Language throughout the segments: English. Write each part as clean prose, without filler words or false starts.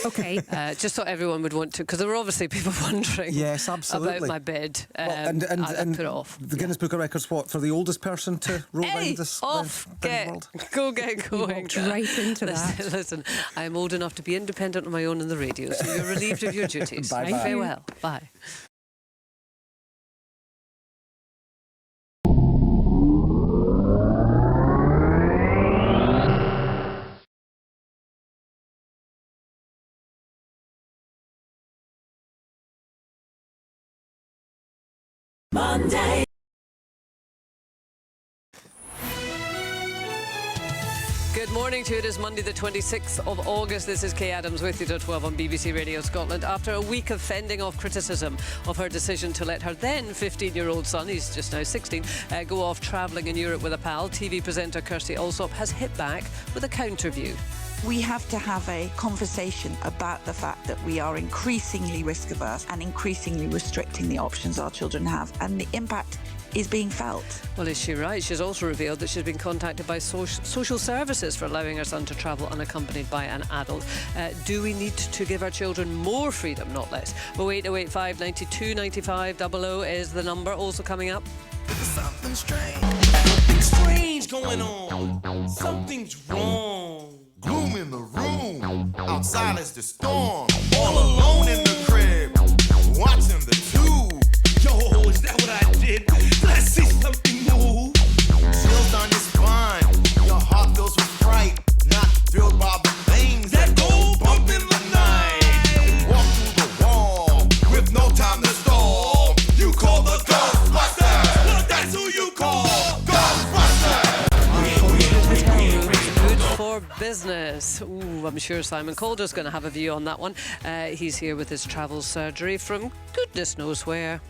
Okay. Just thought everyone would want to, because there were obviously people wondering. Yes, absolutely. About my bed. And I put it off. The Guinness Book of Records, what, for the oldest person to roll round this off, world? Go get going. Walked right into that. Listen, I'm old enough to be independent on my own in the radio, so you're relieved of your duties. Bye-bye. Farewell. Bye. Monday. Good morning to you. It is Monday the 26th of August. This is Kay Adams with you till 12 on BBC Radio Scotland. After a week of fending off criticism of her decision to let her then 15-year-old son, he's just now 16, go off travelling in Europe with a pal, TV presenter Kirsty Allsopp has hit back with a counter-view. We have to have a conversation about the fact that we are increasingly risk-averse and increasingly restricting the options our children have, and the impact is being felt. Well, is she right? She's also revealed that she's been contacted by social services for allowing her son to travel unaccompanied by an adult. Do we need to give our children more freedom, not less? 08085 92 95 00 is the number. Also coming up. Something strange going on. Something's wrong. Gloom in the room. Outside is the storm. All alone in the crib. Watching the tube. Yo, is that what I did? Did I see something new? Chills on your spine. Your heart fills with fright. Not filled by the things that go bump in the night. Walk through the wall with no time to stall. You call the Ghostbusters. Well, that's who you call. Ghostbusters. Good for business. Ooh, I'm sure Simon Calder's going to have a view on that one. He's here with his travel surgery from goodness knows where.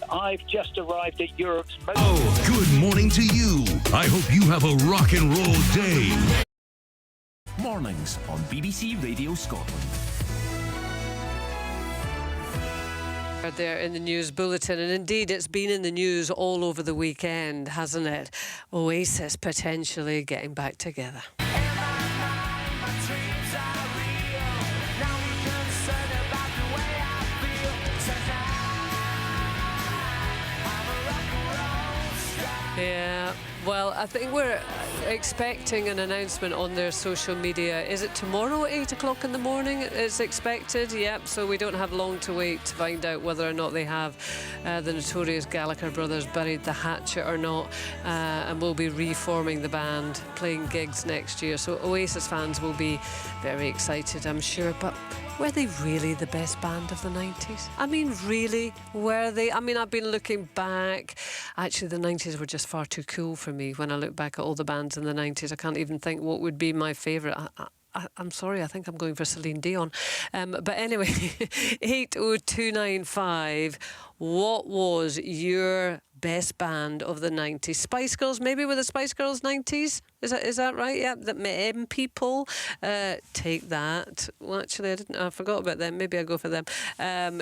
I've just arrived at Europe's most... Oh, good morning to you. I hope you have a rock and roll day. Mornings on BBC Radio Scotland. There in the news bulletin, and indeed it's been in the news all over the weekend, hasn't it? Oasis potentially getting back together. Yeah, well, I think we're expecting an announcement on their social media. Is it tomorrow at 8 o'clock in the morning? It's expected, yep. So we don't have long to wait to find out whether or not they have the notorious Gallagher brothers buried the hatchet or not, and will be reforming the band, playing gigs next year. So Oasis fans will be very excited, I'm sure. But were they really the best band of the 90s? I mean, really, were they? I mean, I've been looking back. Actually, the 90s were just far too cool for me. When I look back at all the bands in the 90s, I can't even think what would be my favourite. I'm sorry, I think I'm going for Celine Dion. But anyway, 80295, what was your best band of the 90s? Spice Girls, maybe with the Spice Girls 90s? Is that right? Yeah, the M People. Take that. Well, actually, I forgot about them. Maybe I'll go for them.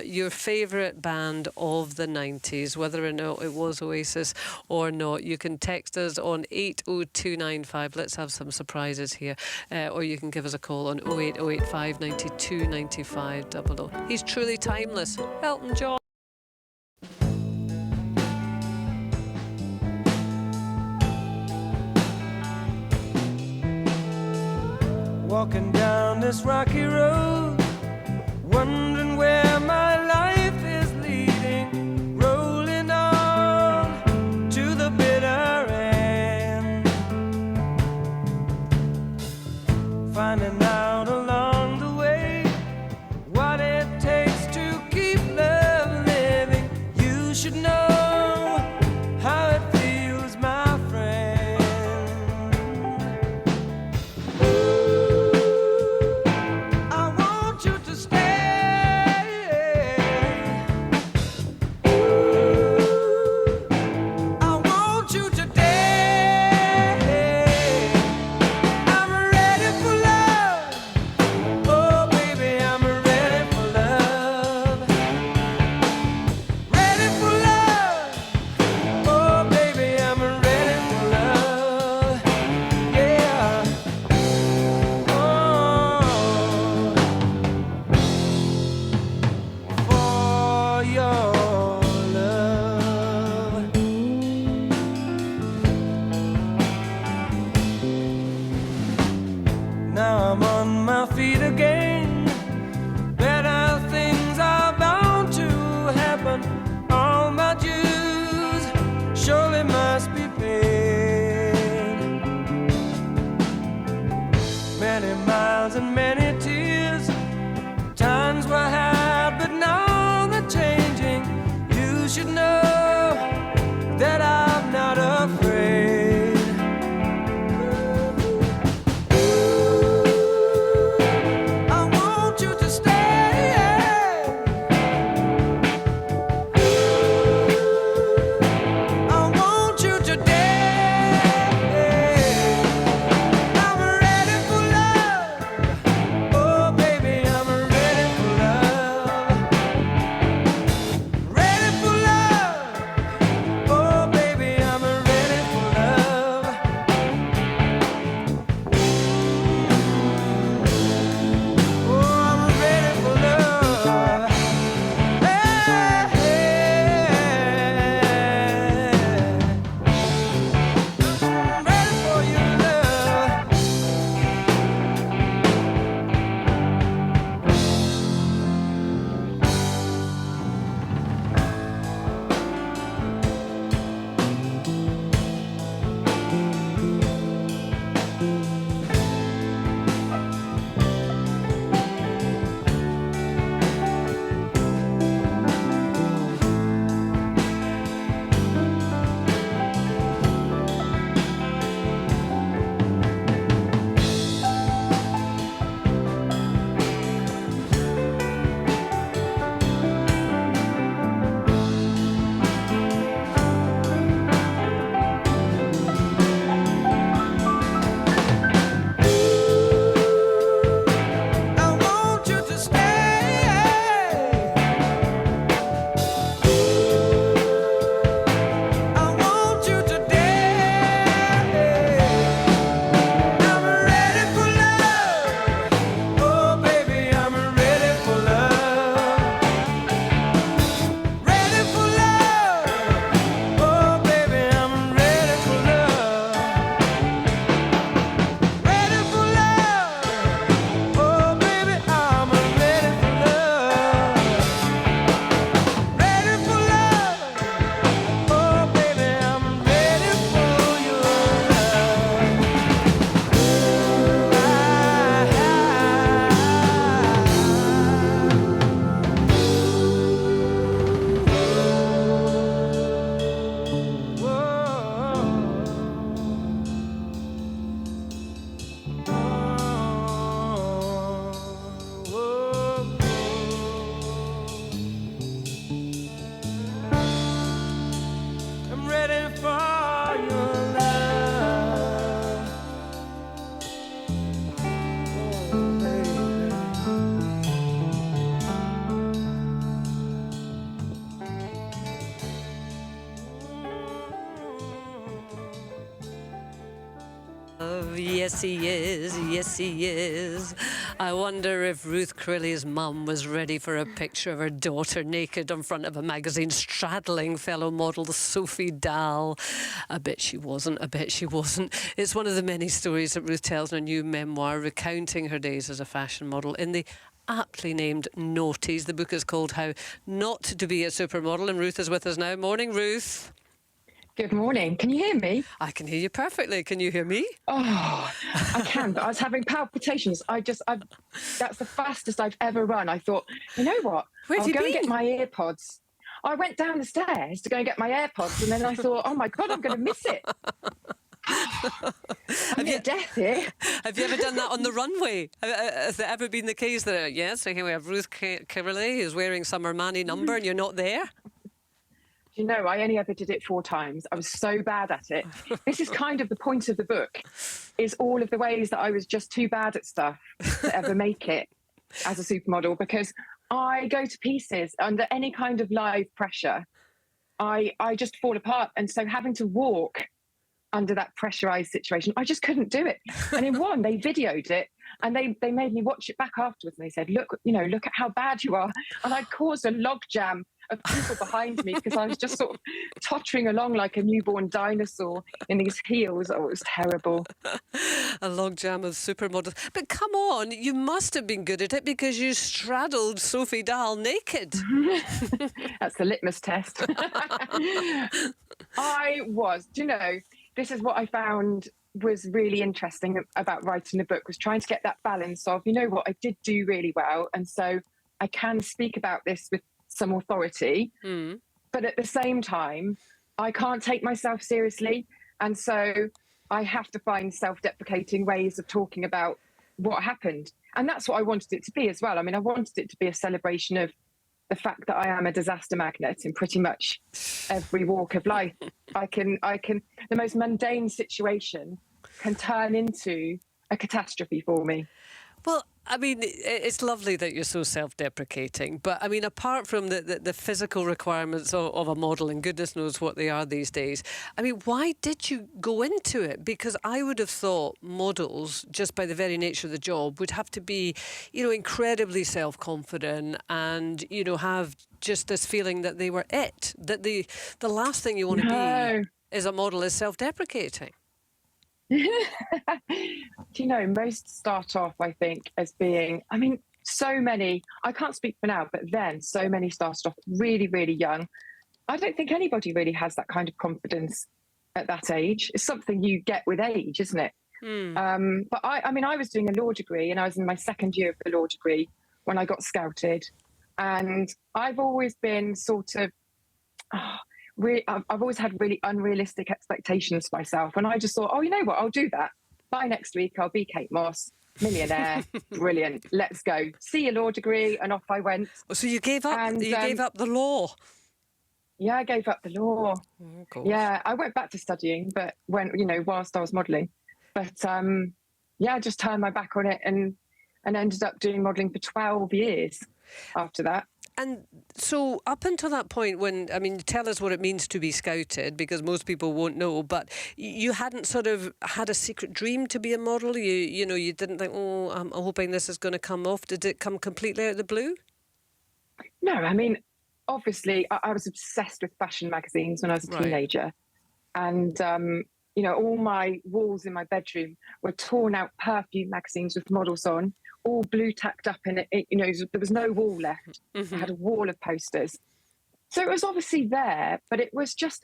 Your favourite band of the 90s, whether or not it was Oasis or not. You can text us on 80295. Let's have some surprises here. Or you can give us a call on 08085 92 95 00. He's truly timeless. Elton John. Walking down this rocky road, wondering where my life is leading, rolling on to the bitter end, finding out along the way what it takes to keep love living. You should know how it feels, my friend. I want you to stay. Yes, he is. Yes, he is. I wonder if Ruth Crilly's mum was ready for a picture of her daughter naked in front of a magazine straddling fellow model Sophie Dahl. I bet she wasn't. I bet she wasn't. It's one of the many stories that Ruth tells in her new memoir recounting her days as a fashion model in the aptly named Noughties. The book is called How Not to Be a Supermodel, and Ruth is with us now. Morning, Ruth. Good morning. Can you hear me? I can hear you perfectly. Can you hear me? Oh, I can, but I was having palpitations. That's the fastest I've ever run. I thought, you know what? Where have I'll you go been? and get my AirPods. I went down the stairs to go and get my AirPods, and then I thought, oh my God, I'm going to miss it. I'm near death here. Have you ever done that on the runway? Has it ever been the case that, yes, so here we have Ruth Crilly who's wearing some Armani number and you're not there? You know, I only ever did it 4 times. I was so bad at it. This is kind of the point of the book, is all of the ways that I was just too bad at stuff to ever make it as a supermodel, because I go to pieces under any kind of live pressure. I just fall apart. And so having to walk under that pressurized situation, I just couldn't do it. And in one, they videoed it and they made me watch it back afterwards. And they said, look at how bad you are. And I caused a logjam of people behind me because I was just sort of tottering along like a newborn dinosaur in these heels. Oh, it was terrible. A logjam of supermodels. But come on, you must have been good at it because you straddled Sophie Dahl naked. That's the litmus test. I was, this is what I found was really interesting about writing the book, was trying to get that balance of, I did do really well. And so I can speak about this with some authority, but at the same time, I can't take myself seriously. And so I have to find self-deprecating ways of talking about what happened. And that's what I wanted it to be as well. I mean, I wanted it to be a celebration of the fact that I am a disaster magnet in pretty much every walk of life. The most mundane situation can turn into a catastrophe for me. Well, I mean, it's lovely that you're so self-deprecating, but I mean, apart from the physical requirements of a model, and goodness knows what they are these days, I mean, why did you go into it? Because I would have thought models, just by the very nature of the job, would have to be, incredibly self-confident and, have just this feeling that they were it, that the last thing you want to be as a model is self-deprecating. Most start off, I think, as being, so many, I can't speak for now, but then so many started off really, really young. I don't think anybody really has that kind of confidence at that age. It's something you get with age, isn't it? But I was doing a law degree and I was in my second year of the law degree when I got scouted. And I've always been sort of... I've always had really unrealistic expectations for myself. And I just thought, you know what, I'll do that. By next week, I'll be Kate Moss, millionaire. Brilliant. Let's go. See a law degree. And off I went. So you gave up, gave up the law? Yeah, I gave up the law. Oh, yeah, I went back to studying, but whilst I was modelling. But I just turned my back on it and ended up doing modelling for 12 years after that. And so up until that point tell us what it means to be scouted, because most people won't know, but you hadn't sort of had a secret dream to be a model? You didn't think, I'm hoping this is going to come off. Did it come completely out of the blue? No, obviously I was obsessed with fashion magazines when I was a teenager. And, all my walls in my bedroom were torn out perfume magazines with models on, all blue tacked up in it. There was no wall left. I had a wall of posters. So it was obviously there, but I was just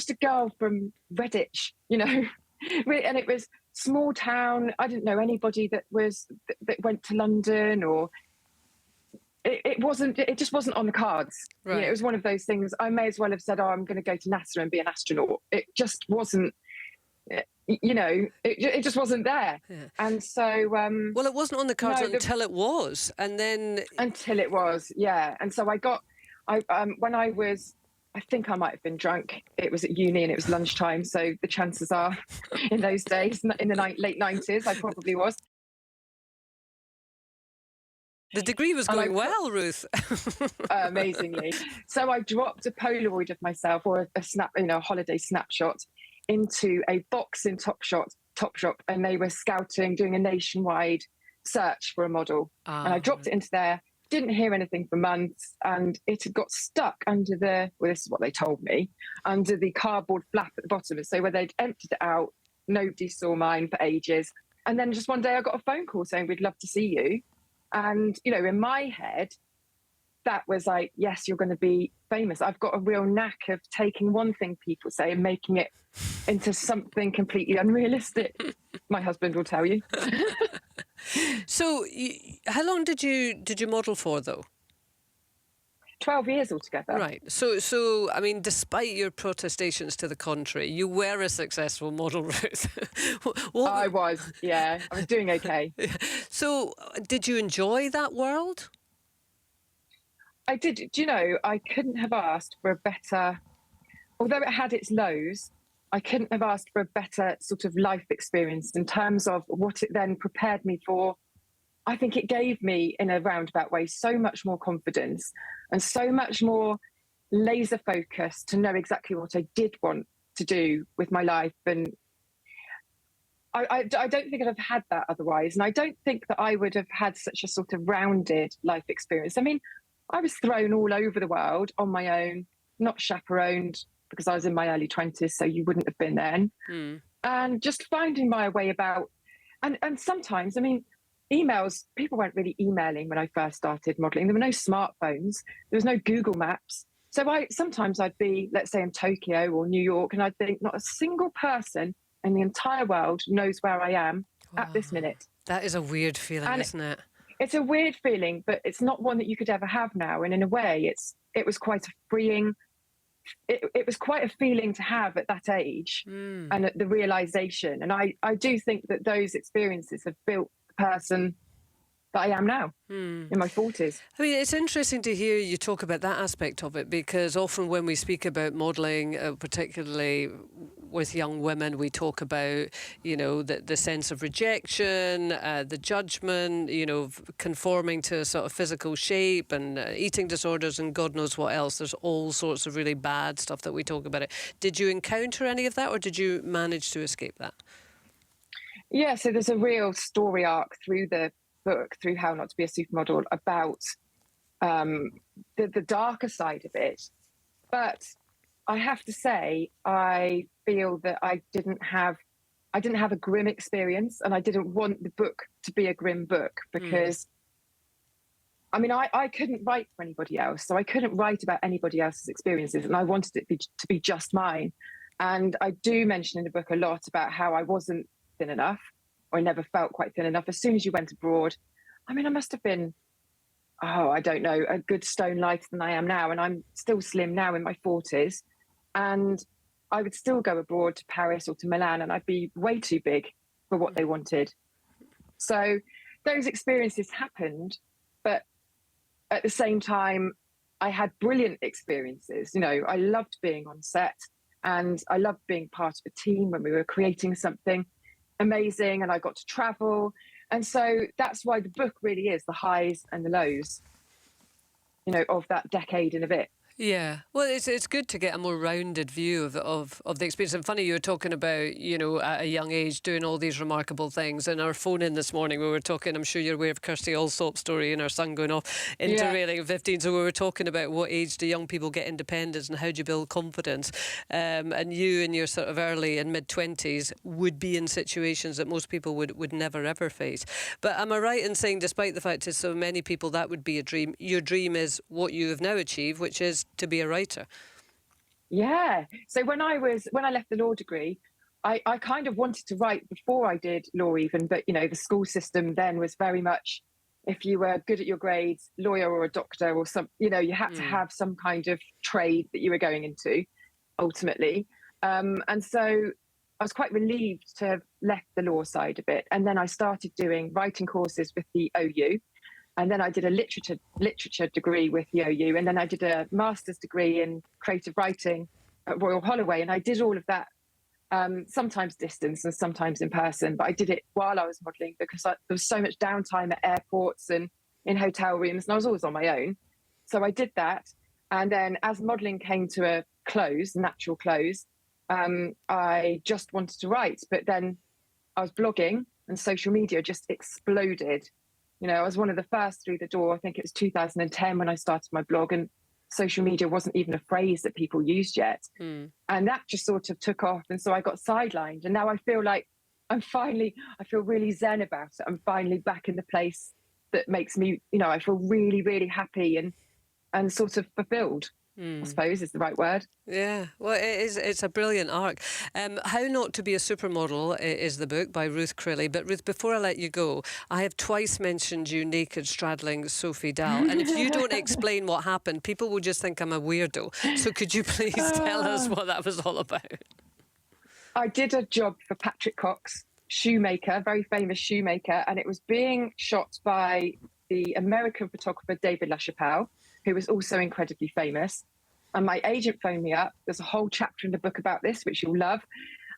a girl from Redditch, and it was small town. I didn't know anybody that went to London, or it just wasn't on the cards. Right. It was one of those things. I may as well have said, I'm going to go to NASA and be an astronaut. It just wasn't. It just wasn't there. Yeah. And so... well, it wasn't on the cards until it was, and then... Until it was, yeah. And so when I was... I think I might have been drunk. It was at uni and it was lunchtime, so the chances are, in those days, in the late 90s, I probably was. The degree was going well, Ruth. Amazingly. So I dropped a Polaroid of myself, or a holiday snapshot, into a box in Topshop Topshop, and they were scouting, doing a nationwide search for a model. And I dropped it into there, didn't hear anything for months, and it had got stuck under this is what they told me, under the cardboard flap at the bottom. So where they'd emptied it out, nobody saw mine for ages. And then just one day I got a phone call saying, we'd love to see you. And, you know, in my head, that was like, yes, you're going to be famous. I've got a real knack of taking one thing people say and making it into something completely unrealistic. My husband will tell you. So how long did you model for, though? 12 years altogether. Right. So I mean, despite your protestations to the contrary, you were a successful model, Ruth. I was, yeah. I was doing okay. So did you enjoy that world? I did. Do you know, I couldn't have asked for a better, although it had its lows, I couldn't have asked for a better sort of life experience in terms of what it then prepared me for. I think it gave me, in a roundabout way, so much more confidence and so much more laser focus to know exactly what I did want to do with my life. And I don't think I'd have had that otherwise. And I don't think that I would have had such a sort of rounded life experience. I mean, I was thrown all over the world on my own, not chaperoned, because I was in my early 20s, so you wouldn't have been then. And just finding my way about. And sometimes, I mean, emails, people weren't really emailing when I first started modelling. There were no smartphones. There was no Google Maps. So sometimes I'd be, let's say, in Tokyo or New York, and I'd think not a single person in the entire world knows where I am at this minute. That is a weird feeling, isn't it? It's a weird feeling, but it's not one that you could ever have now. And in a way, it was quite a freeing. It was quite a feeling to have at that age, and the realization. And I do think that those experiences have built the person that I am now in my 40s. I mean, it's interesting to hear you talk about that aspect of it, because often when we speak about modelling, particularly with young women, we talk about, you know, the sense of rejection, the judgment, you know, conforming to a sort of physical shape, and eating disorders and God knows what else. There's all sorts of really bad stuff that we talk about it. Did you encounter any of that, or did you manage to escape that? Yeah, so there's a real story arc through the book, through How Not to Be a Supermodel, about the darker side of it. But I have to say, I feel that I didn't have a grim experience, and I didn't want the book to be a grim book, because I mean, I couldn't write for anybody else, so I couldn't write about anybody else's experiences, and I wanted it to be just mine. And I do mention in the book a lot about how I wasn't thin enough, or I never felt quite thin enough. As soon as you went abroad, I mean, I must have been, I don't know, a good stone lighter than I am now. And I'm still slim now in my 40s. And I would still go abroad to Paris or to Milan, and I'd be way too big for what they wanted. So those experiences happened, but at the same time, I had brilliant experiences. You know, I loved being on set, and I loved being part of a team when we were creating something amazing, and I got to travel. And so that's why the book really is the highs and the lows, you know, of that decade and a bit. Yeah, well, it's good to get a more rounded view of the experience. And funny, you were talking about, you know, at a young age doing all these remarkable things. In our phone in this morning, we were talking, I'm sure you're aware of Kirsty Allsop's story and her son going off into railing at 15. So we were talking about what age do young people get independence and how do you build confidence. And you in your sort of early and mid-20s would be in situations that most people would never ever face. But am I right in saying, despite the fact that so many people that would be a dream, your dream is what you have now achieved, which is to be a writer? Yeah. So when I left the law degree, I kind of wanted to write before I did law even, but, you know, the school system then was very much, if you were good at your grades, lawyer or a doctor or some, you know, you had to have some kind of trade that you were going into ultimately. And so I was quite relieved to have left the law side a bit. And then I started doing writing courses with the OU. And then I did a literature degree with the OU. And then I did a master's degree in creative writing at Royal Holloway. And I did all of that, sometimes distance and sometimes in person. But I did it while I was modelling, because there was so much downtime at airports and in hotel rooms, and I was always on my own. So I did that. And then as modelling came to a close, natural close, I just wanted to write. But then I was blogging and social media just exploded. You know, I was one of the first through the door. I think it was 2010 when I started my blog, and social media wasn't even a phrase that people used yet. And that just sort of took off. And so I got sidelined. And now I feel like I feel really zen about it. I'm finally back in the place that makes me, you know, I feel really, really happy and sort of fulfilled, I suppose is the right word. Yeah, well, it's a brilliant arc. How Not to Be a Supermodel is the book by Ruth Crilly. But Ruth, before I let you go, I have twice mentioned you naked straddling Sophie Dahl. And if you don't explain what happened, people will just think I'm a weirdo. So could you please tell us what that was all about? I did a job for Patrick Cox, shoemaker, very famous shoemaker, and it was being shot by the American photographer David LaChapelle, who was also incredibly famous. And my agent phoned me up. There's a whole chapter in the book about this, which you'll love,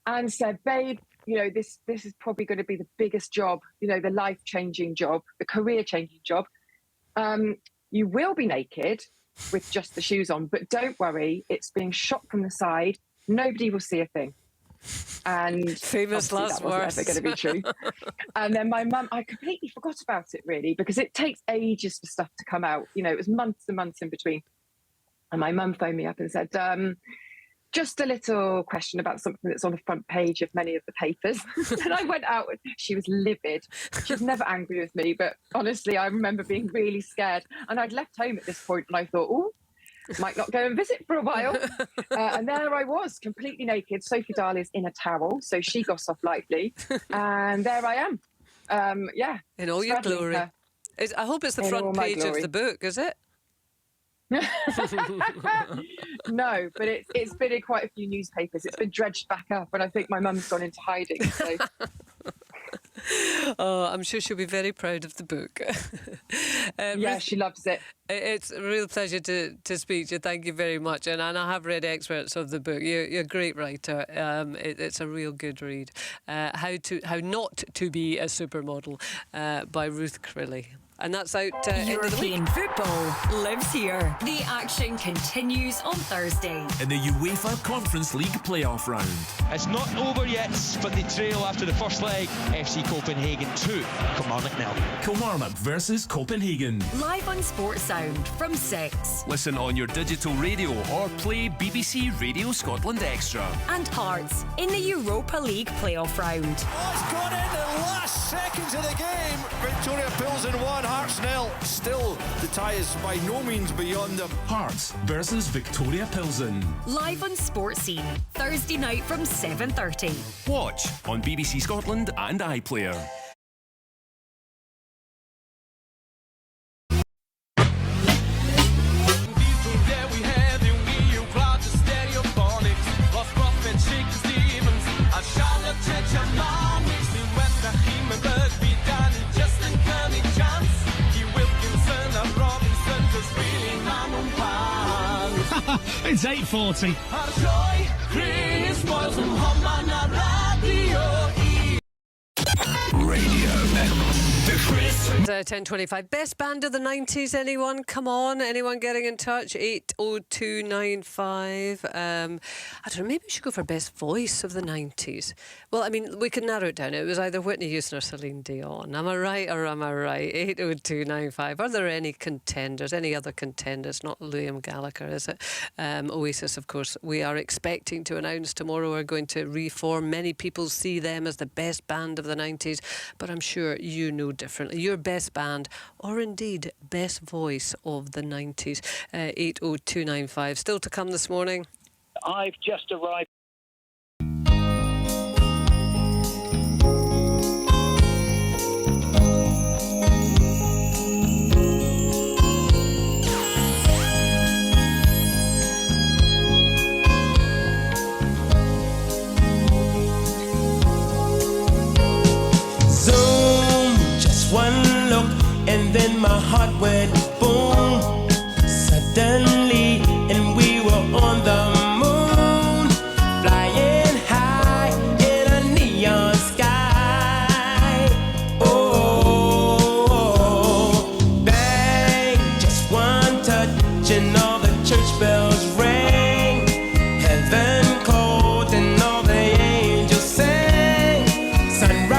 and said, babe, you know, this is probably going to be the biggest job, you know, the life-changing job, the career-changing job. You will be naked with just the shoes on, but don't worry, it's being shot from the side. Nobody will see a thing. And famous last that wasn't words. ever going to be true. And then my mum, I completely forgot about it really, because it takes ages for stuff to come out. You know, it was months and months in between. And my mum phoned me up and said, just a little question about something that's on the front page of many of the papers. And I went out, she was livid. She was never angry with me, but honestly, I remember being really scared. And I'd left home at this point and I thought, oh, might not go and visit for a while. And there I was, completely naked. Sophie Dahl is in a towel, so she got off lightly. And there I am. Yeah. In all your glory. I hope it's the front page of the book, is it? No, but it's been in quite a few newspapers. It's been dredged back up, and I think my mum's gone into hiding. So. Oh, I'm sure she'll be very proud of the book. Yeah, she loves it. It's a real pleasure to speak to you. Thank you very much. And I have read excerpts of the book. You're a great writer. It's a real good read. How Not to Be a Supermodel by Ruth Crilly. And that's out European football lives here. The action continues on Thursday in the UEFA Conference League playoff round. It's not over yet, but they trail after the first leg. FC Copenhagen 2, Kilmarnock 0. Kilmarnock versus Copenhagen. Live on Sports Sound from 6. Listen on your digital radio or play BBC Radio Scotland Extra. And Hearts in the Europa League playoff round. Oh, it's gone in the last seconds of the game. Victoria Pilsen 1, Hearts 0. Still, the tie is by no means beyond them. Hearts versus Victoria Pilsen. Live on Sports Scene, Thursday night from 7:30. Watch on BBC Scotland and iPlayer. It's 8:40. Radio. The Chris. 10:25. Best band of the 90s, anyone? Come on, anyone getting in touch? 80295. I don't know, maybe we should go for best voice of the 90s. Well, I mean, we could narrow it down. It was either Whitney Houston or Celine Dion. Am I right or am I right? 80295. Are there any contenders, any other contenders? Not Liam Gallagher, is it? Oasis, of course, we are expecting to announce tomorrow are going to reform. Many people see them as the best band of the 90s, but I'm sure you know differently. Your best band, or indeed best voice of the 90s. 80295. Still to come this morning. I've just arrived. And then my heart went boom suddenly, and we were on the moon, flying high in a neon sky. Oh, bang, just one touch and all the church bells rang. Heaven called and all the angels sang. Sunrise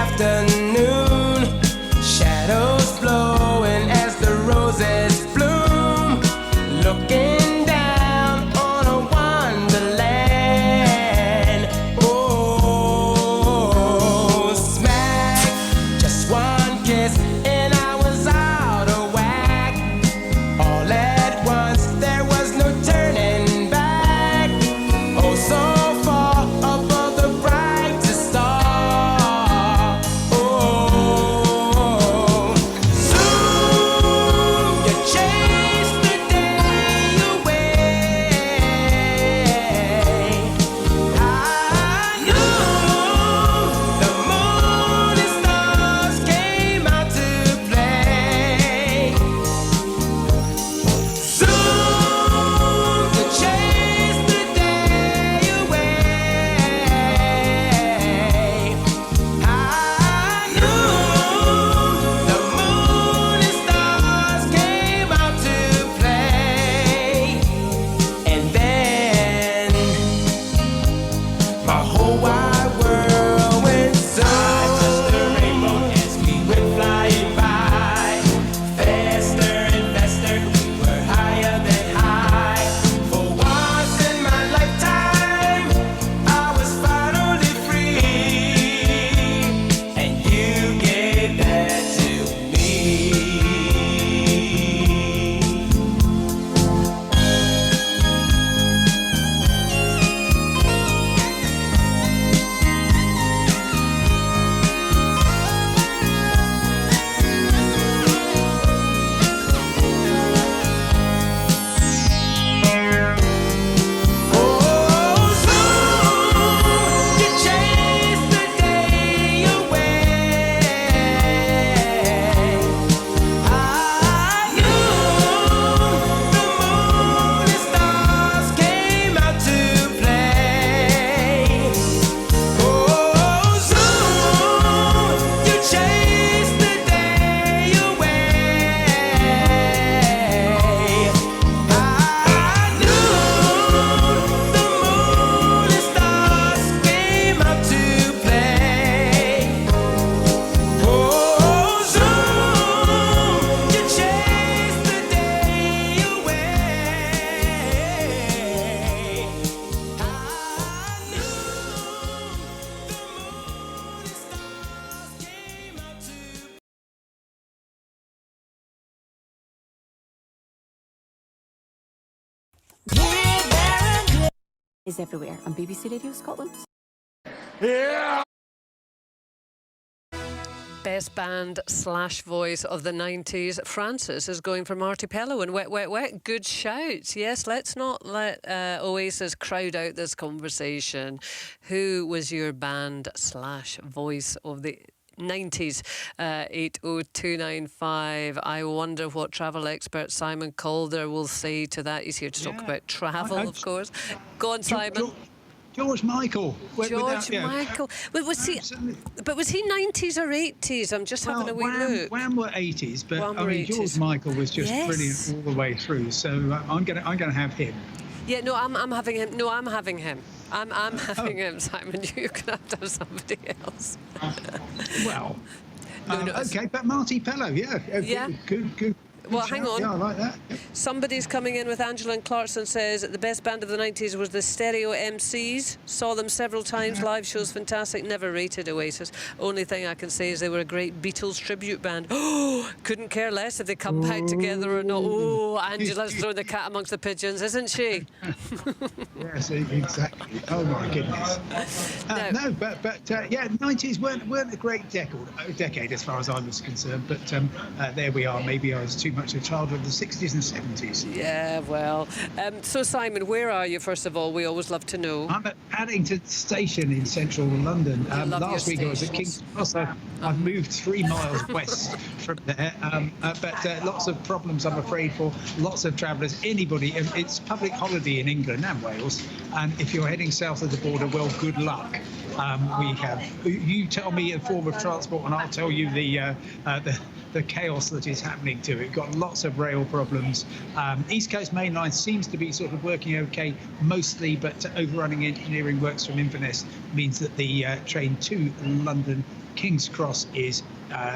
afternoon, shadows flowing as the roses bloom, looking down on a wonderland. Oh, smack, just one kiss and I was out of whack. All at once there was no turning back. Oh, so far above the brightest star. Oh, soon you chase the day away. High noon, the moon and stars came out to play. Soon to chase the day away. High noon, the moon and stars came out to play. And then my whole wide world went so. I touched the rainbow as we went flying by. Faster and faster, we were higher than high. For once in my lifetime, I was finally free. And you gave that to me. Oh, soon you chase the day away. High noon, the moon and stars came out to play. Oh, soon you chase the day away. High noon, the moon and stars came out to play. Oh, soon you chase the day away. High noon, the moon and stars came out to Is everywhere on BBC Radio Scotland. Best band / voice of the 90s. Francis is going for Marty Pellow and Wet, Wet, Wet. Good shout. Yes, let's not let Oasis crowd out this conversation. Who was your band / voice of the 90s? 80295. I wonder what travel expert Simon Calder will say to that. He's here to talk about travel, of course. Go on, Simon. George Michael. George Michael. Was he 90s or 80s? I'm just having a wee look. Wham were 80s, but Wham I were mean 80s. George Michael was just Yes. brilliant all the way through. So I'm gonna have him. Yeah, no, I'm having him. No, I'm having him. I'm having him, Simon. You can have to have somebody else. Well, No, okay, but Marty Pellow, yeah, Yeah. good. Well, hang on. Yeah, I like that. Somebody's coming in with Angela and Clarkson says the best band of the 90s was the Stereo MCs. Saw them several times. Live shows fantastic. Never rated Oasis. Only thing I can say is they were a great Beatles tribute band. Oh, couldn't care less if they come back together or not. Oh, Angela's throwing the cat amongst the pigeons, isn't she? Yes, exactly. Oh my goodness. No, but yeah, 90s weren't a great decade as far as I was concerned. But there we are. Maybe I was too much a child of the 60s and 70s. Yeah, well. So, Simon, where are you, first of all? We always love to know. I'm at Paddington Station in central London. love Last your week I was at stations. King's Cross. I've moved 3 miles west from there. But lots of problems, I'm afraid, for lots of travellers. Anybody, it's public holiday in England and Wales. And if you're heading south of the border, well, good luck. You tell me a form of transport and I'll tell you the chaos that is happening to it. Got lots of rail problems. East Coast Main Line seems to be sort of working okay mostly, but overrunning engineering works from Inverness means that the train to London King's Cross is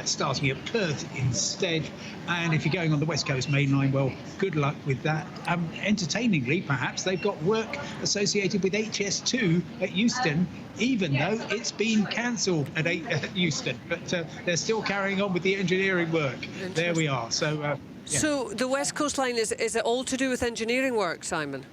starting at Perth instead. And if you're going on the West Coast Main Line, well, good luck with that. Entertainingly, perhaps, they've got work associated with HS2 at Euston, even though it's been cancelled at Euston. But they're still carrying on with the engineering work. There we are. So, yeah. So the West Coast Line, is it all to do with engineering work, Simon?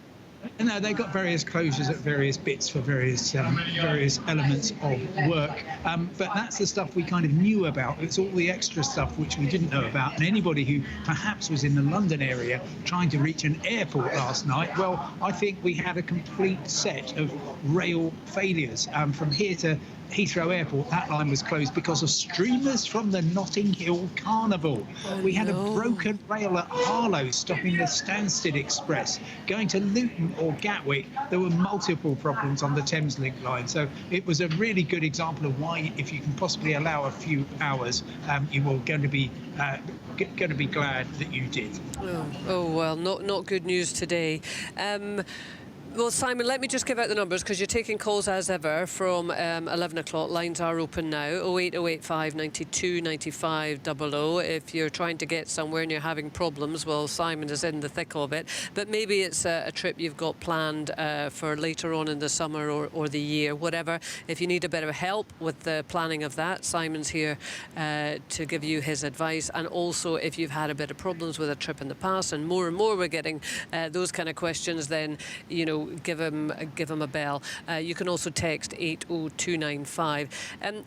No, they've got various closures at various bits for various elements of work. But that's the stuff we kind of knew about. It's all the extra stuff which we didn't know about. And anybody who perhaps was in the London area trying to reach an airport last night, well, I think we had a complete set of rail failures. From here to Heathrow Airport, that line was closed because of streamers from the Notting Hill Carnival. We had a broken rail at Harlow stopping the Stansted Express. Going to Luton or Gatwick, there were multiple problems on the Thameslink line. So it was a really good example of why, if you can possibly allow a few hours, you were going to be glad that you did. Oh well, not good news today. Well, Simon, let me just give out the numbers because you're taking calls as ever from 11 o'clock. Lines are open now. 08085 92 95 00. If you're trying to get somewhere and you're having problems, well, Simon is in the thick of it. But maybe it's a trip you've got planned for later on in the summer or the year, whatever. If you need a bit of help with the planning of that, Simon's here to give you his advice. And also, if you've had a bit of problems with a trip in the past, and more we're getting those kind of questions, then, you know, give him a bell. You can also text 80295.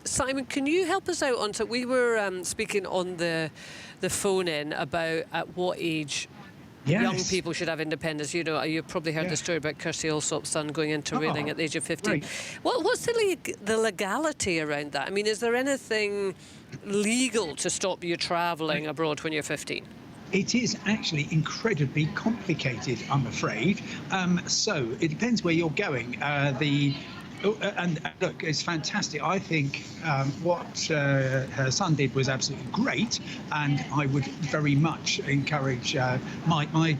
Simon, can you help us out on? So we were speaking on the phone in about at what age young people should have independence. You know, you've probably heard the story about Kirsty Allsop's son going into Reading at the age of 15. Right. What's the legality around that? I mean, is there anything legal to stop you travelling abroad when you're 15? It is actually incredibly complicated, I'm afraid. So it depends where you're going. And look, it's fantastic. I think what her son did was absolutely great, and I would very much encourage my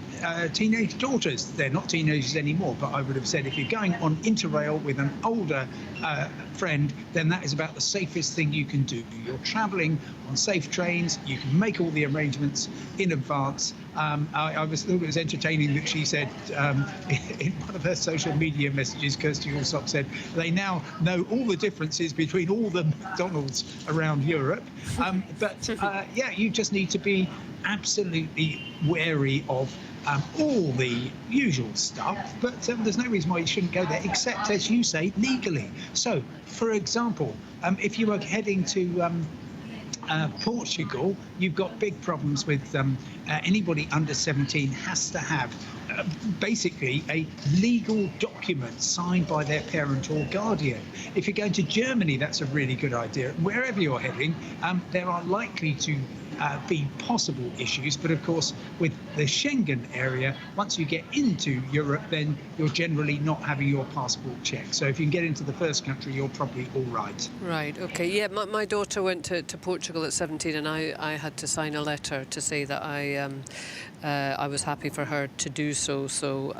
teenage daughters. They're not teenagers anymore, but I would have said if you're going on Interrail with an older friend, then that is about the safest thing you can do. You're travelling on safe trains. You can make all the arrangements in advance. I thought it was entertaining that she said in one of her social media messages, Kirsty Allsop said they now know all the differences between all the McDonald's around Europe. Yeah, you just need to be absolutely wary of all the usual stuff, but there's no reason why you shouldn't go there, except, as you say, legally. So, for example, if you were heading to Portugal, you've got big problems with anybody under 17 has to have basically a legal document signed by their parent or guardian. If you're going to Germany, that's a really good idea. Wherever you're heading, there are likely to be possible issues, but of course with the Schengen area, once you get into Europe, then you're generally not having your passport checked. So if you can get into the first country, you're probably all right. Right, okay. Yeah, my daughter went to Portugal at 17, and I had to sign a letter to say that I was happy for her to do so. So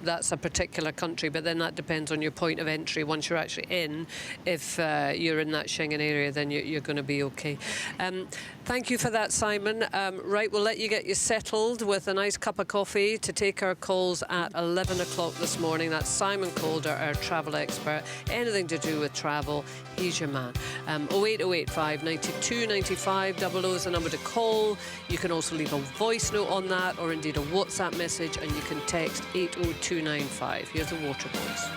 that's a particular country, but then that depends on your point of entry. Once you're actually in, if you're in that Schengen area, then you're going to be okay. Thank you for that, Simon. Right, we'll let you get you settled with a nice cup of coffee to take our calls at 11 o'clock this morning. That's Simon Calder, our travel expert. Anything to do with travel, he's your man. 08085 92 95 00 is the number to call. You can also leave a voice note on that, or indeed a WhatsApp message, and you can text 80295. Here's the Waterboys.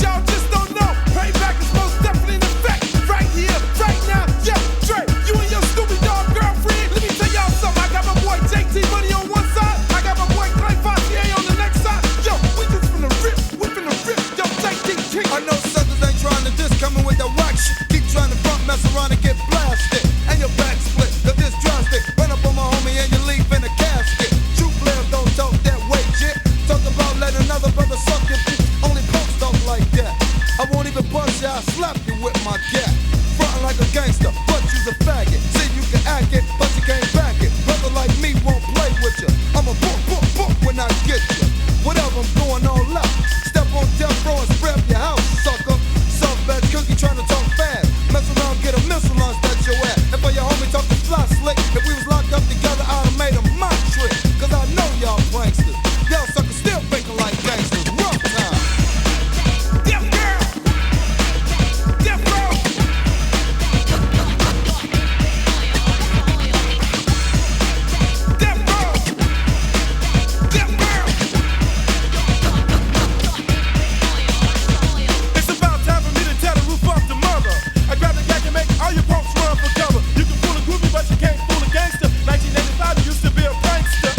Y'all just don't know. Payback is most definitely in effect. Right here, right now. Yeah, Dre, you and your Scooby Dog girlfriend. Let me tell y'all something. I got my boy JT Money on one side. I got my boy Clay Fossier on the next side. Yo, we just finna rip. We finna rip. Yo, JT. I know Southern ain't trying to diss, coming with that whack shit. Keep trying to front, mess around and get blasted. And your back split, cause this drastic. Run up on my homie and you leave in a casket. True players don't talk that way, shit. Talk about letting another brother suck it. Only punks talk like that. I won't even bust you, I'll slap you with my gat. Frontin' like a gangster, but you's a faggot. See, you can act it, but you can't back it. Brother like me won't play with I'ma book when I get you. Whatever, I'm going all out. Step on death row and spread your house, sucker. Soft bad cookie trying to talk fast. Mess around, get a missile launched at your ass. And for your homie talking fly slick, if we was locked up together, I'd have made a my trick. Cause I know y'all pranksters. Y'all suckers still faking like gangsters. Rough time. Death girl. Death row. Death row. Death girl. It's about time for me to tear the roof off the mother. I grab the gat and make all your punks run for cover. You can fool a groupie, but you can't fool a gangster. 1985, you used to be a prankster.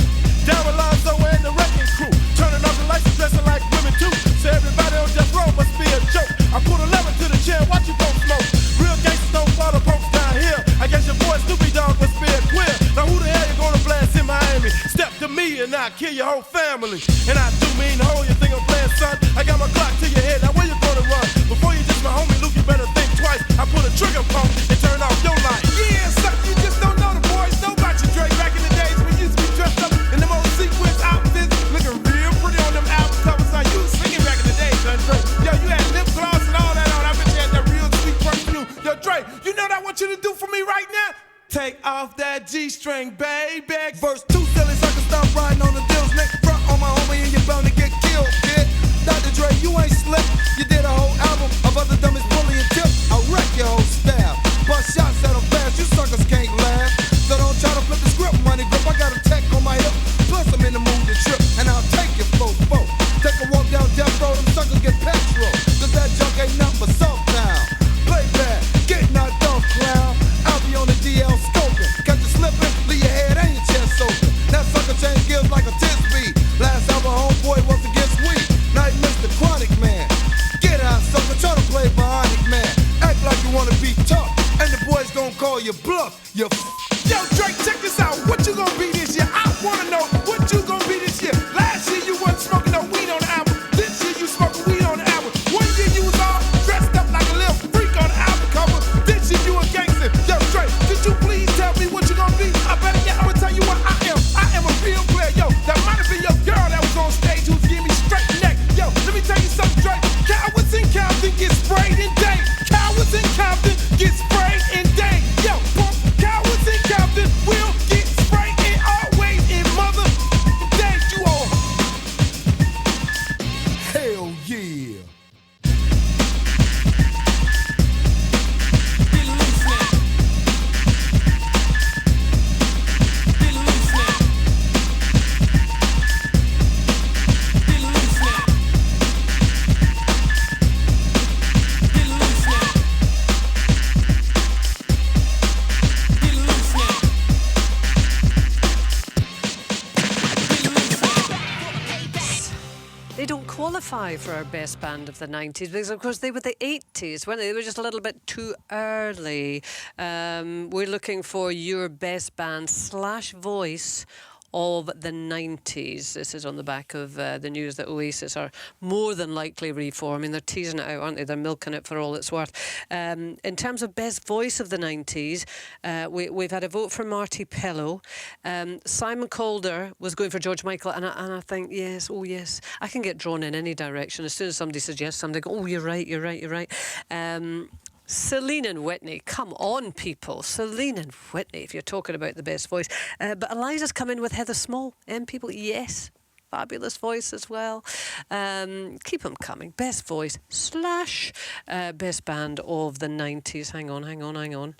Down with Lonzo and the wrecking crew. Turning off the lights and dressing like women too. So everybody on death row must be a joke. I put a lemon to the chair, watch you folks smoke. Real gangsters don't follow punks down here. I guess your boy Snoopy Dogg must be a queer. Now who the hell you gonna blast in Miami? Step to me and I'll kill your whole family. And I do mean the whole you think I'm playing, son. I got my Glock to your head, now where you gonna run? Before you just my homie Luke, you better think twice. I put a trigger pump and turn off your light. Yeah, son, you just don't know the boys. Know about your Dre back in the days when you used to be dressed up in them old sequence outfits, looking real pretty on them album covers. Now you was singing back in the day, son, Dre. Yo, you had lip gloss and all that on. I bet you had that real sweet perfume. Yo, Dre, you know what I want you to do for me right now? Take off that G-string, baby. Verse 2, silly sucker, stop riding on the deals. Next front on my homie and you're bound to get killed, kid. Dr. Dre, you ain't slick. You did a whole album of other dummies bullying tips. I'll wreck your whole staff. Bust shots at them fast, you suckers can't laugh. So don't try to flip the script, money grip. I got a tech on my hip. Plus I'm in the mood to trip. And I'll take it, folks. Take a walk down Death Row, them suckers get petrol. Cause that junk ain't nothing but soft town. Play bad, get knocked off, clown. I'll be on the DL scoping. Catch you slipping, leave your head and your chest open. That sucker change gears like a 10-speed. Last album, homeboy was against weed. Now he missed the chronic man. Get out, sucker, try to play bionic man. Act like you wanna be tough, and the boys gon' call you bluff. You Yo, Drake, check this out. What you gonna be this year? I wanna know what you gonna be this year. Last year you wasn't smoking no weed on the album. This year you smoking weed on the album. One year you was all dressed up like a little freak on the album cover. This year you a gangster. Yo, Drake, could you please tell me what you gonna be? I better yeah, I'ma tell you what I am. I am a real player. Yo, that might have been your girl that was on stage who was giving me straight neck. Yo, let me tell you something, Drake. Cowards in Compton get sprayed in day. Cowards in Compton get sprayed in day. Yo, cowards in Compton will get sprayed in always in mother day. You all hell yeah. Get loose now. Get loose now. Get loose now. Get loose now. Get loose now. They don't qualify for our best band of the 90s because, of course, they were the 80s, weren't they? They were just a little bit too early. We're looking for your best band / voice of the 90s. This is on the back of the news that Oasis are more than likely reforming. They're teasing it out, aren't they? They're milking it for all it's worth. In terms of best voice of the 90s, we've had a vote for Marty Pellow. Simon Calder was going for George Michael, and I think, yes, oh yes, I can get drawn in any direction. As soon as somebody suggests something, I go, oh, you're right. Celine and Whitney, come on, people. Celine and Whitney, if you're talking about the best voice. But Eliza's come in with Heather Small, people, yes. Fabulous voice as well. Keep them coming. Best voice / best band of the 90s. Hang on.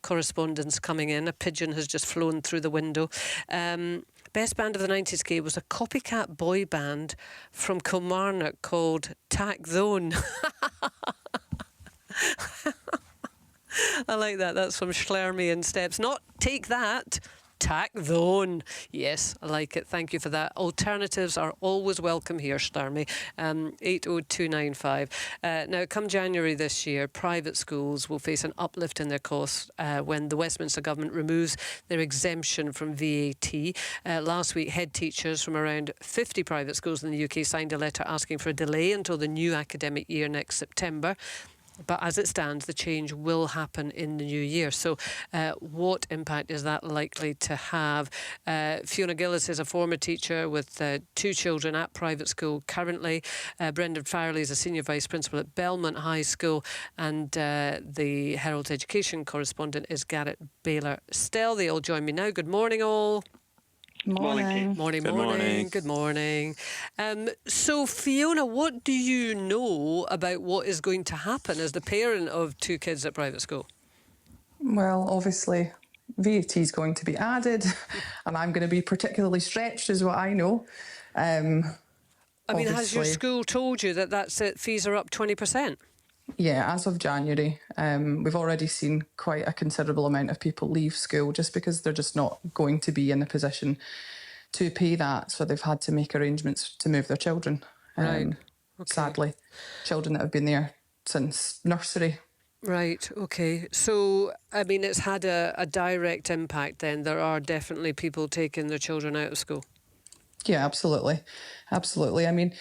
Correspondence coming in. A pigeon has just flown through the window. Best band of the 90s, Kay, was a copycat boy band from Kilmarnock called Tack Zone. I like that. That's from Schlermy and Steps. Not Take That. Tack Zone. Yes, I like it. Thank you for that. Alternatives are always welcome here, Schlermy. 80295. Now, come January this year, private schools will face an uplift in their costs when the Westminster Government removes their exemption from VAT. Last week, head teachers from around 50 private schools in the UK signed a letter asking for a delay until the new academic year next September. But as it stands, the change will happen in the new year. So what impact is that likely to have? Fiona Gillis is a former teacher with 2 children at private school currently. Brendan Farrelly is a senior vice principal at Belmont High School. And the Herald Education correspondent is Garrett Baylor-Stell. They all join me now. Good morning, all. Morning. Morning. Good morning. So, Fiona, what do you know about what is going to happen as the parent of 2 kids at private school? Well, obviously, VAT is going to be added, and I'm going to be particularly stretched, is what I know. I mean, has your school told you that that's it? Fees are up 20%? Yeah, as of January, we've already seen quite a considerable amount of people leave school just because they're just not going to be in a position to pay that. So they've had to make arrangements to move their children. Right. Okay. Sadly, children that have been there since nursery. Right, OK. So, I mean, it's had a direct impact then. There are definitely people taking their children out of school. Yeah, absolutely. Absolutely. I mean,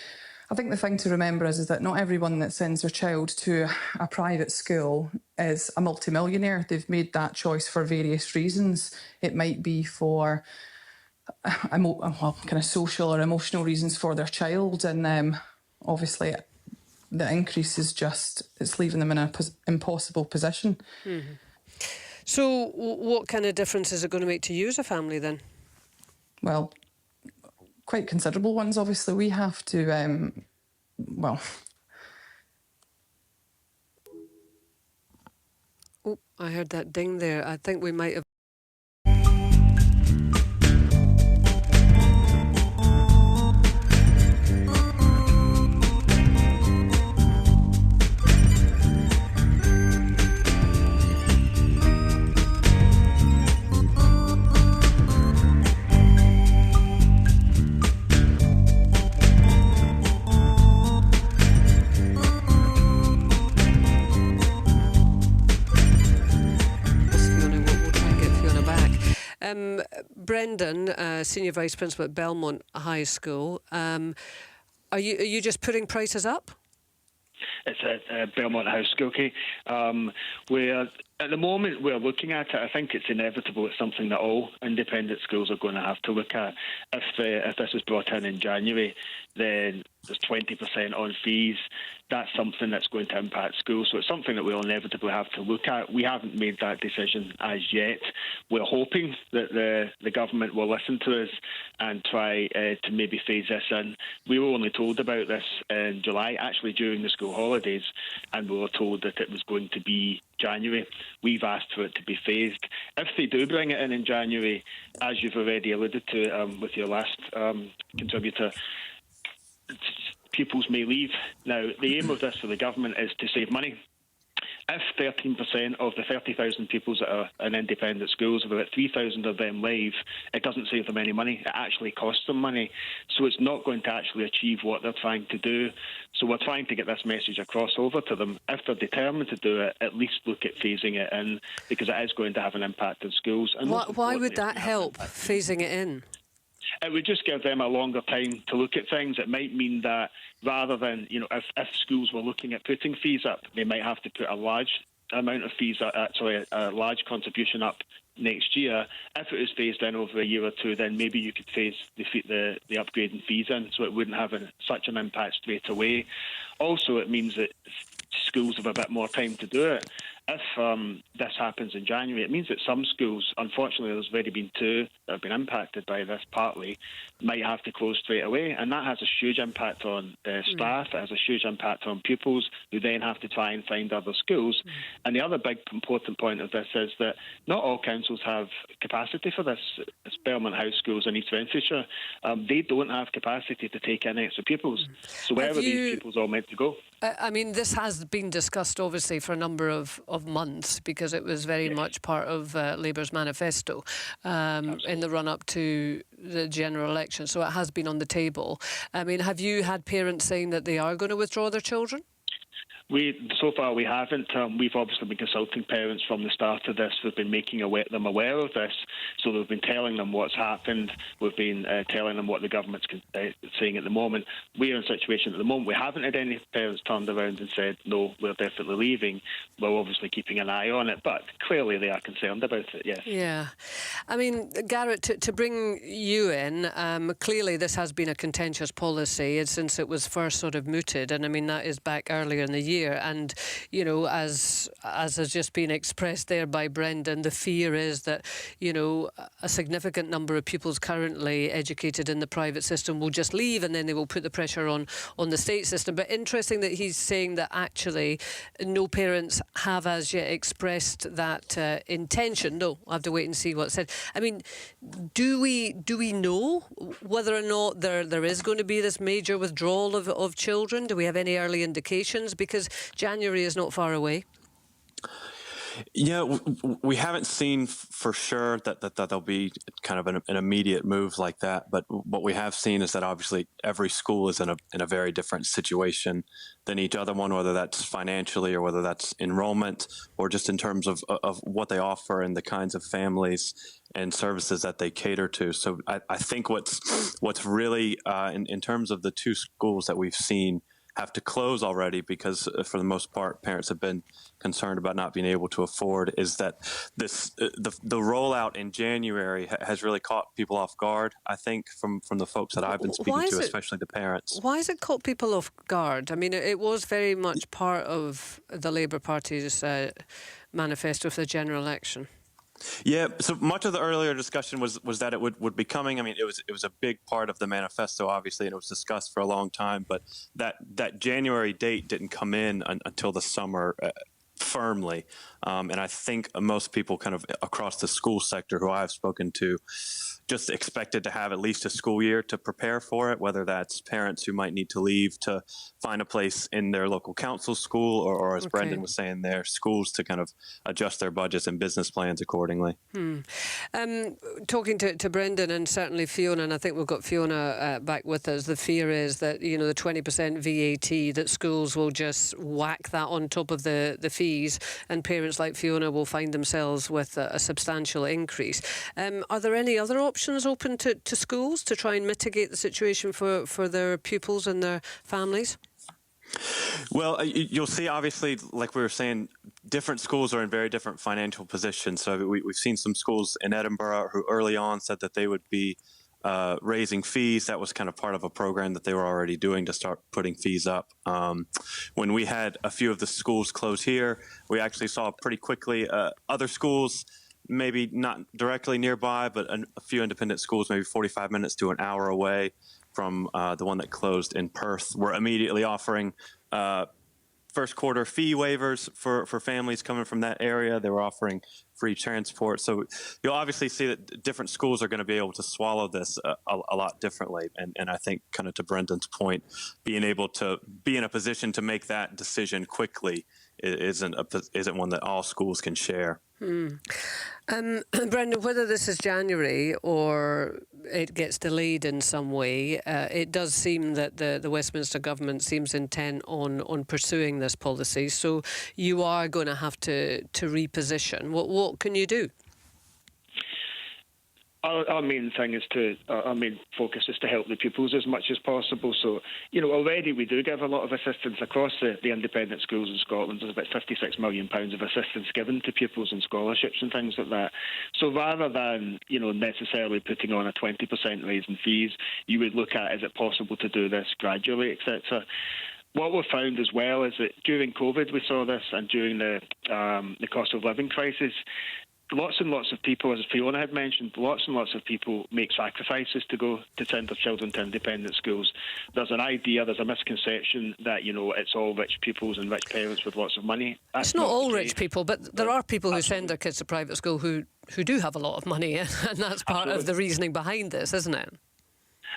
I think the thing to remember is that not everyone that sends their child to a private school is a multimillionaire. They've made that choice for various reasons. It might be for kind of social or emotional reasons for their child, and obviously the increase is it's leaving them in an impossible position. Mm-hmm. So what kind of difference is it going to make to you as a family then? Well, quite considerable ones. Obviously, we have to, Oh, I heard that ding there. I think we might have... Brendan, Senior Vice Principal at Belmont High School. Are you just putting prices up? It's at Belmont House School, okay? At the moment, we're looking at it. I think it's inevitable. It's something that all independent schools are going to have to look at. If this is brought in January, then there's 20% on fees. That's something that's going to impact schools. So it's something that we'll inevitably have to look at. We haven't made that decision as yet. We're hoping that the government will listen to us and try to maybe phase this in. We were only told about this in July, actually during the school holidays, and we were told that it was going to be January. We've asked for it to be phased. If they do bring it in January, as you've already alluded to with your last contributor, pupils may leave. Now, the aim of this for the government is to save money. If 13% of the 30,000 pupils that are in independent schools, if about 3,000 of them leave, it doesn't save them any money. It actually costs them money. So it's not going to actually achieve what they're trying to do. So we're trying to get this message across over to them. If they're determined to do it, at least look at phasing it in, because it is going to have an impact on schools. And why would that help, phasing it in? It would just give them a longer time to look at things. It might mean that rather than, if schools were looking at putting fees up, they might have to put a large amount of fees, a large contribution up next year. If it was phased in over a year or two, then maybe you could phase the upgrading fees in, so it wouldn't have such an impact straight away. Also, it means that schools have a bit more time to do it. If this happens in January, it means that some schools, unfortunately there's already been 2 that have been impacted by this partly, might have to close straight away, and that has a huge impact on staff. It has a huge impact on pupils who then have to try and find other schools. And the other big important point of this is that not all councils have capacity for this. It's Belmont House Schools in East Renfrewshire. They don't have capacity to take in extra pupils. So where are these pupils all meant to go? I mean, this has been discussed, obviously, for a number of months, because it was very much part of Labour's manifesto in the run-up to the general election. So it has been on the table. I mean, have you had parents saying that they are going to withdraw their children? So far we haven't. We've obviously been consulting parents from the start of this. We've been making them aware of this. So we've been telling them what's happened. We've been telling them what the government's saying at the moment. We are in a situation at the moment. We haven't had any parents turned around and said, no, we're definitely leaving. We're obviously keeping an eye on it. But clearly they are concerned about it, yes. Yeah. I mean, Garrett, to bring you in, clearly this has been a contentious policy since it was first sort of mooted. And I mean, that is back earlier in the year. And, you know, as has just been expressed there by Brendan, the fear is that, you know, a significant number of pupils currently educated in the private system will just leave, and then they will put the pressure on the state system. But interesting that he's saying that actually no parents have as yet expressed that intention. No, I'll have to wait and see what's said. I mean, do we know whether or not there is going to be this major withdrawal of children? Do we have any early indications? Because January is not far away. Yeah, we haven't seen for sure that there'll be kind of an immediate move like that. But what we have seen is that obviously every school is in a very different situation than each other one, whether that's financially or whether that's enrollment or just in terms of what they offer and the kinds of families and services that they cater to. So I think what's really in terms of the two schools that we've seen have to close already, because for the most part parents have been concerned about not being able to afford, is that this the rollout in January has really caught people off guard, I think, from the folks that I've been speaking to, especially the parents. Why has it caught people off guard? I mean, it was very much part of the Labour Party's manifesto for the general election. Yeah, so much of the earlier discussion was that it would be coming. I mean, it was a big part of the manifesto, obviously, and it was discussed for a long time. But that January date didn't come in until the summer firmly. And I think most people kind of across the school sector who I've spoken to just expected to have at least a school year to prepare for it, whether that's parents who might need to leave to find a place in their local council school or as Brendan was saying, their schools to kind of adjust their budgets and business plans accordingly. Talking to Brendan and certainly Fiona, and I think we've got Fiona back with us, the fear is that, you know, the 20% VAT, that schools will just whack that on top of the fees, and parents like Fiona will find themselves with a substantial increase. Are there any other options open to schools to try and mitigate the situation for their pupils and their families? Well, you'll see, obviously, like we were saying, different schools are in very different financial positions. So we've seen some schools in Edinburgh who early on said that they would be raising fees. That was kind of part of a program that they were already doing to start putting fees up. When we had a few of the schools close here, we actually saw pretty quickly other schools, maybe not directly nearby, but a few independent schools, maybe 45 minutes to an hour away from the one that closed in Perth, were immediately offering first quarter fee waivers for families coming from that area. They were offering free transport. So you'll obviously see that different schools are going to be able to swallow this a lot differently. And I think, kind of to Brendan's point, being able to be in a position to make that decision quickly isn't one that all schools can share. Brendan, whether this is January or it gets delayed in some way, it does seem that the Westminster government seems intent on pursuing this policy. So you are going to have to reposition. What can you do? Our main thing is our main focus is to help the pupils as much as possible. So, you know, already we do give a lot of assistance across the independent schools in Scotland. There's about £56 million of assistance given to pupils and scholarships and things like that. So rather than, you know, necessarily putting on a 20% raise in fees, you would look at, is it possible to do this gradually, etc. What we've found as well is that during COVID we saw this, and during the cost of living crisis, lots and lots of people, as Fiona had mentioned, lots and lots of people make sacrifices to go to send their children to independent schools. There's an idea, there's a misconception that, you know, it's all rich pupils and rich parents with lots of money. It's not all rich people, but there are people who send their kids to private school who do have a lot of money, and that's part of the reasoning behind this, isn't it?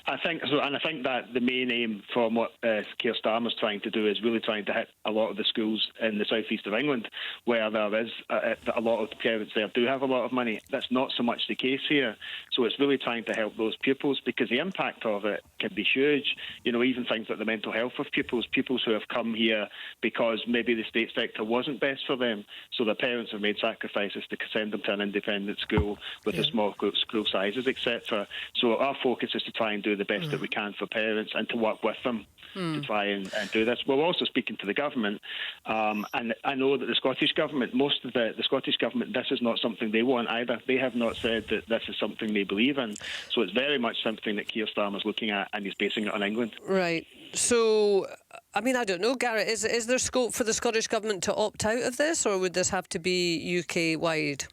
I think so, and I think that the main aim from what Keir Starmer's trying to do is really trying to hit a lot of the schools in the southeast of England, where there is a lot of the parents there do have a lot of money. That's not so much the case here. So it's really trying to help those pupils, because the impact of it can be huge. You know, even things like the mental health of pupils who have come here because maybe the state sector wasn't best for them. So their parents have made sacrifices to send them to an independent school with the small school sizes, etc. So our focus is to try and do the best that we can for parents and to work with them to try and do this. We're also speaking to the government, and I know that the Scottish Government, most of the Scottish Government, this is not something they want either. They have not said that this is something they believe in. So it's very much something that Keir Starmer's looking at, and he's basing it on England. Right. So, I mean, I don't know, Garrett, is there scope for the Scottish Government to opt out of this, or would this have to be UK-wide?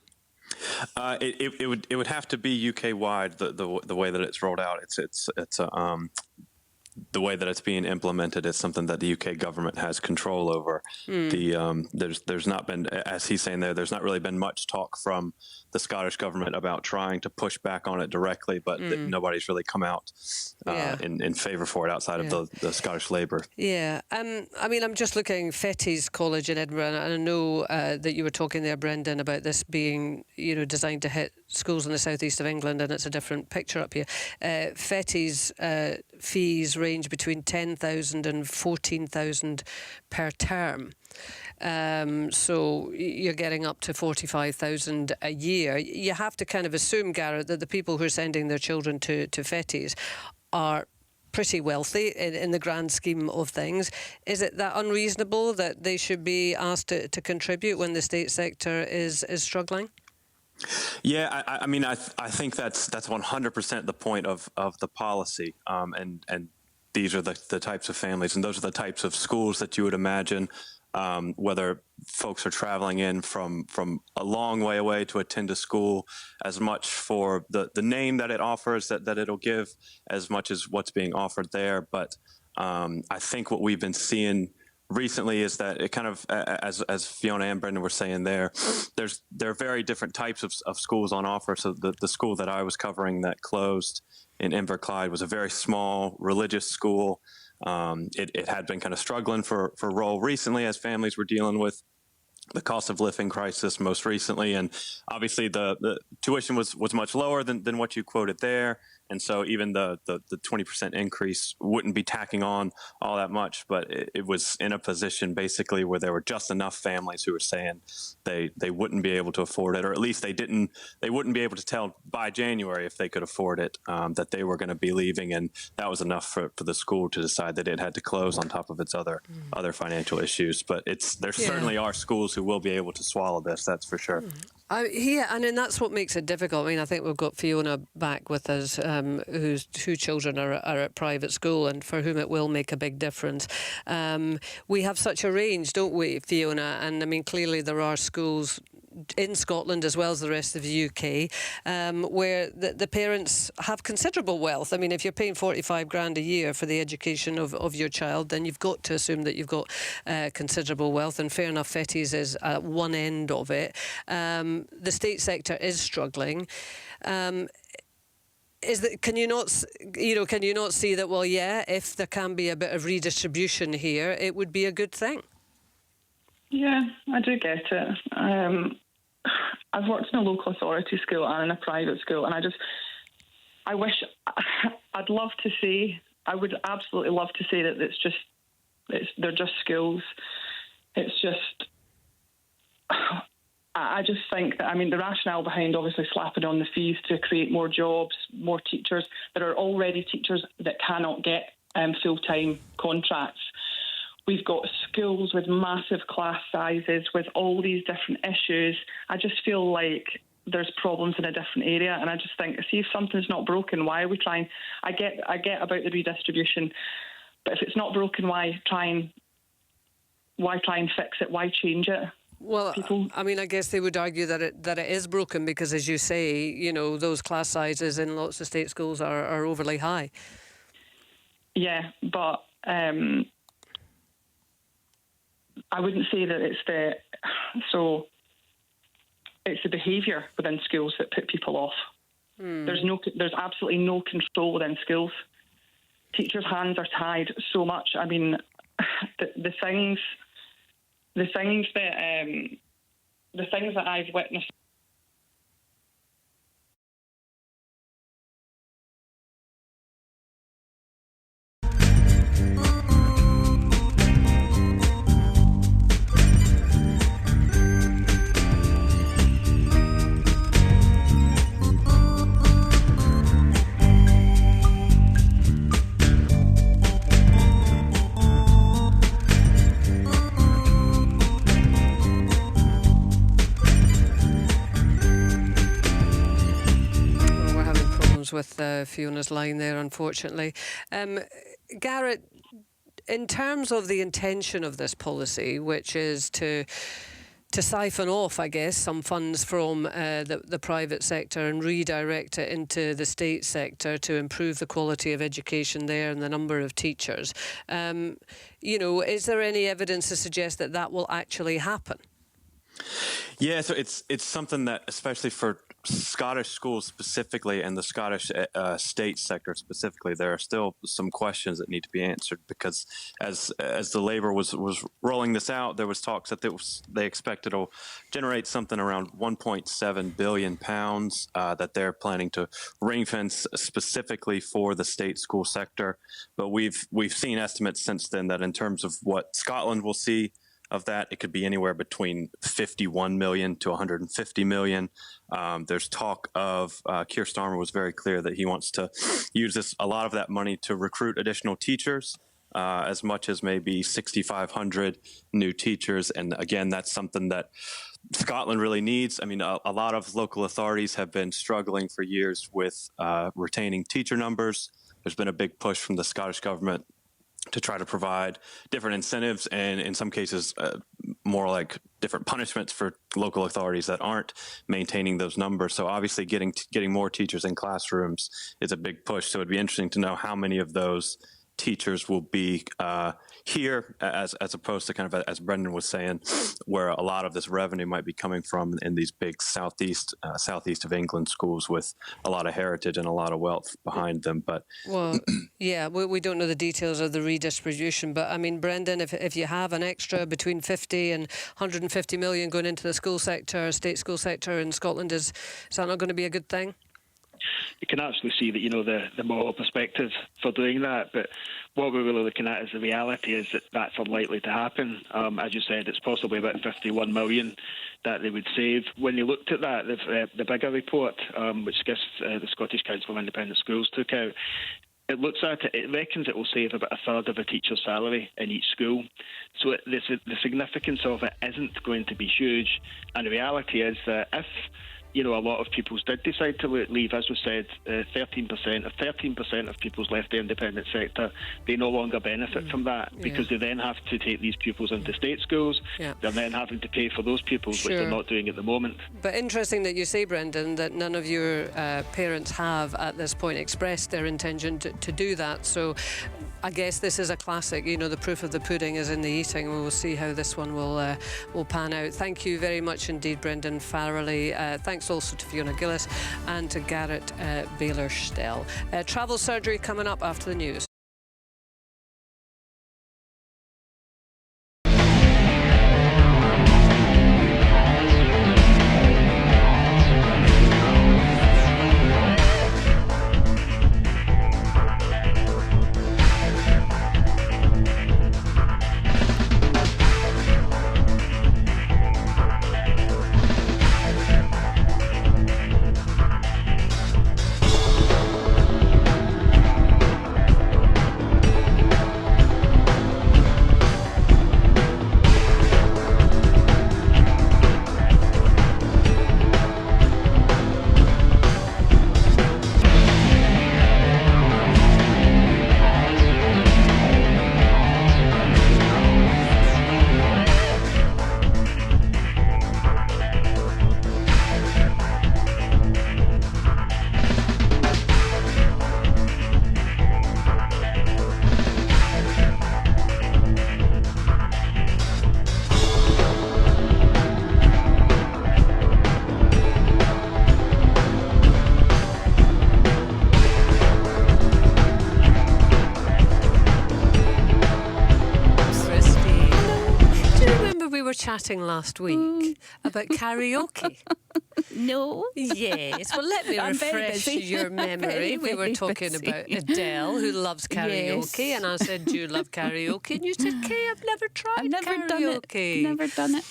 It would have to be UK-wide. The way that it's rolled out, the way that it's being implemented is something that the UK government has control over. There's not been, as he's saying there's not really been much talk from the Scottish government about trying to push back on it directly, but nobody's really come out in favour for it outside of the Scottish Labour. Yeah, I mean, I'm just looking Fettes College in Edinburgh, and I know that you were talking there, Brendan, about this being, you know, designed to hit schools in the southeast of England, and it's a different picture up here. Fettes fees range between 10,000 and 14,000 per term. So you're getting up to 45,000 a year. You have to kind of assume, Garrett, that the people who are sending their children to Fettes are pretty wealthy in the grand scheme of things. Is it that unreasonable that they should be asked to contribute when the state sector is struggling? Yeah, I mean, I think that's 100% the point of the policy, and these are the types of families, and those are the types of schools that you would imagine. Whether folks are traveling in from a long way away to attend a school, as much for the name that it offers, that it'll give, as much as what's being offered there. But I think what we've been seeing recently is that it kind of, as Fiona and Brendan were saying there are very different types of schools on offer. So the school that I was covering that closed in Inverclyde was a very small religious school. It had been kind of struggling for role recently as families were dealing with the cost of living crisis most recently, and obviously the tuition was much lower than what you quoted there, and so even the 20% increase wouldn't be tacking on all that much, but it was in a position basically where there were just enough families who were saying they wouldn't be able to afford it, or at least they wouldn't be able to tell by January if they could afford it, that they were going to be leaving, and that was enough for the school to decide that it had to close on top of its other financial issues. But there certainly are schools who will be able to swallow this, that's for sure. And then that's what makes it difficult. I mean, I think we've got Fiona back with us, whose two children are at private school and for whom it will make a big difference. We have such a range, don't we, Fiona? And I mean, clearly there are schools in Scotland as well as the rest of the UK, where the parents have considerable wealth. I mean, if you're paying 45 grand a year for the education of your child, then you've got to assume that you've got considerable wealth. And fair enough, Fettes is at one end of it. The state sector is struggling. Can you not see that? Well, yeah, if there can be a bit of redistribution here, it would be a good thing. Yeah, I do get it. I've worked in a local authority school and in a private school, and I would absolutely love to say that they're just schools. It's just, I just think that, I mean, the rationale behind obviously slapping on the fees to create more jobs, more teachers. There are already teachers that cannot get full-time contracts. We've got schools with massive class sizes, with all these different issues. I just feel like there's problems in a different area, and I just think, see, if something's not broken, why are we trying? I get about the redistribution, but if it's not broken, why try and fix it? Why change it? Well, I mean, I guess they would argue that it is broken because, as you say, you know, those class sizes in lots of state schools are overly high. Yeah, but I wouldn't say that it's the behaviour within schools that put people off. There's absolutely no control within schools. Teachers' hands are tied so much. I mean, the things that I've witnessed. With Fiona's line there, unfortunately. Garrett, in terms of the intention of this policy, which is to siphon off, I guess, some funds from the private sector and redirect it into the state sector to improve the quality of education there and the number of teachers, is there any evidence to suggest that that will actually happen? Yeah, so it's something that, especially for Scottish schools specifically and the Scottish state sector specifically, there are still some questions that need to be answered, because as the Labour was rolling this out, there was talks that they expected to generate something around £1.7 billion that they're planning to ring fence specifically for the state school sector. But we've seen estimates since then that in terms of what Scotland will see of that, it could be anywhere between 51 million to 150 million. There's talk of Keir Starmer was very clear that he wants to use a lot of that money to recruit additional teachers, as much as maybe 6,500 new teachers. And again, that's something that Scotland really needs. I mean, a lot of local authorities have been struggling for years with retaining teacher numbers. There's been a big push from the Scottish government to try to provide different incentives and in some cases more like different punishments for local authorities that aren't maintaining those numbers. So obviously getting more teachers in classrooms is a big push. So it'd be interesting to know how many of those teachers will be here as opposed to kind of, as Brendan was saying, where a lot of this revenue might be coming from in these big southeast of England schools with a lot of heritage and a lot of wealth behind them. But we don't know the details of the redistribution, but I mean, Brendan, if you have an extra between 50 and 150 million going into the school sector, state school sector in Scotland, is that not going to be a good thing? You can actually see that, the moral perspective for doing that, but what we're really looking at is the reality is that that's unlikely to happen. As you said, it's possibly about 51 million that they would save. When you looked at that, the bigger report, which the Scottish Council of Independent Schools took out, it looks at it, it reckons it will save about a third of a teacher's salary in each school. So the significance of it isn't going to be huge. And the reality is that if a lot of pupils did decide to leave, as was said, 13% of pupils left the independent sector. They no longer benefit from that because they then have to take these pupils into state schools. Yeah. They're then having to pay for those pupils, which they're not doing at the moment. But interesting that you say, Brendan, that none of your parents have at this point expressed their intention to do that. So I guess this is a classic. The proof of the pudding is in the eating. We will see how this one will pan out. Thank you very much indeed, Brendan Farrelly. Thanks also to Fiona Gillis and to Garrett Baylor-Stell. Travel surgery coming up after the news. chatting last week about karaoke. No. Yes. Well, let me I'm very refresh busy. your memory. We were Very talking busy. about Adele, who loves karaoke, Yes. and I said, "Do you love karaoke?" And you said, "Kay, I've never tried I've never karaoke." Never done it.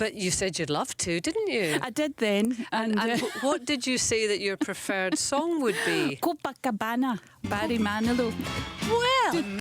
But you said you'd love to, didn't you? I did then. And what did you say that your preferred song would be? Copacabana, Barry Manilow. Well